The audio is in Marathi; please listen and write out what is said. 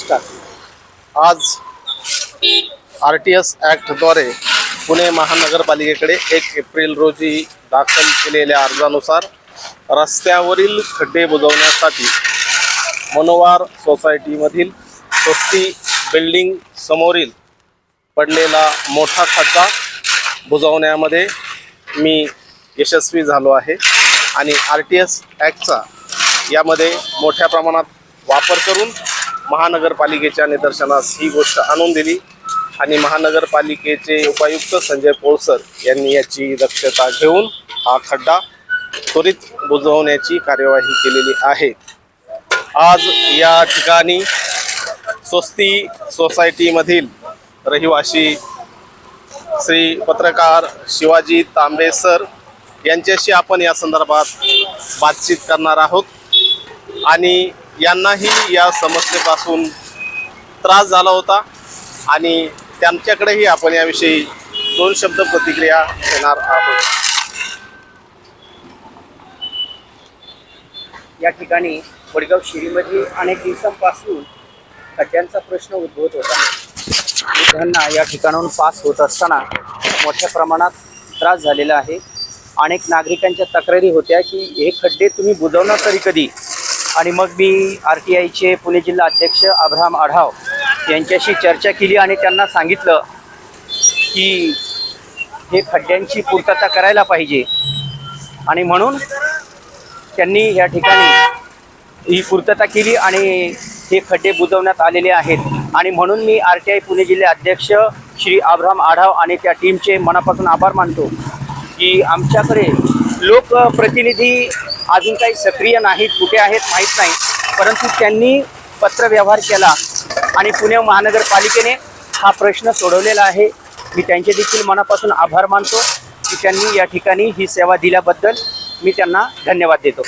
आज RTS ॲक्टद्वारे पुणे महानगरपालिकेकडे 1 एप्रिल रोजी दाखल केलेल्या अर्जानुसार रस्त्यावरील खड्डे बुजवण्यासाठी मनोवार सोसायटीमधील स्वस्ती बिल्डिंग समोरील पडलेला मोठा खड्डा बुजवण्यामध्ये मी यशस्वी झालो आहे आणि RTS ॲक्टचा यामध्ये मोठ्या प्रमाणात वापर करून महानगरपालिकेच्या निदर्शनास ही गोष्ट आणून दिली आणि महानगरपालिकेचे उपायुक्त संजय पोळसर यांनी याची दक्षता घेऊन हा खड्डा त्वरित बुजवण्याची कार्यवाही केलेली आहे। आज या ठिकाणी स्वस्ती सोसायटीमधील रहिवासी श्री पत्रकार शिवाजी तांबे सर यांच्याशी आपण या संदर्भात बातचीत करणार आहोत आणि यांनाही या समस्येपासून त्रास झाला होता आणि त्यांच्याकडेही आपण याविषयी 2 शब्द प्रतिक्रिया देणार आहोत। या ठिकाणी वडगाव शिरीमध्ये अनेक दिवसांपासून खड्ड्यांचा प्रश्न उद्भवत होता। वृद्धांना या ठिकाणाहून पास होत असताना मोठ्या प्रमाणात त्रास झालेला आहे। अनेक नागरिकांच्या तक्रारी होत्या की हे खड्डे तुम्ही बुजवणार तरी कधी, आणि मग मी RTIचे पुणे जिल्हा अध्यक्ष अब्राहम आढाव यांच्याशी चर्चा केली आणि त्यांना सांगितलं की हे खड्ड्यांची पूर्तता करायला पाहिजे आणि म्हणून त्यांनी या ठिकाणी ही पूर्तता केली आणि हे खड्डे बुजवण्यात आलेले आहेत आणि म्हणून मी RTI पुणे जिल्हा अध्यक्ष श्री अब्राहम आढाव आणि त्या टीमचे मनापासून आभार मानतो की आमच्याकडे लोकप्रतिनिधी अजून काही सक्रिय नाहीत, कुठे आहेत माहीत नाही, परंतु त्यांनी पत्रव्यवहार केला आणि पुणे महानगरपालिकेने हा प्रश्न सोडवलेला आहे। मी त्यांचे देखील मनापासून आभार मानतो की त्यांनी या ठिकाणी ही सेवा दिल्याबद्दल मी त्यांना धन्यवाद देतो।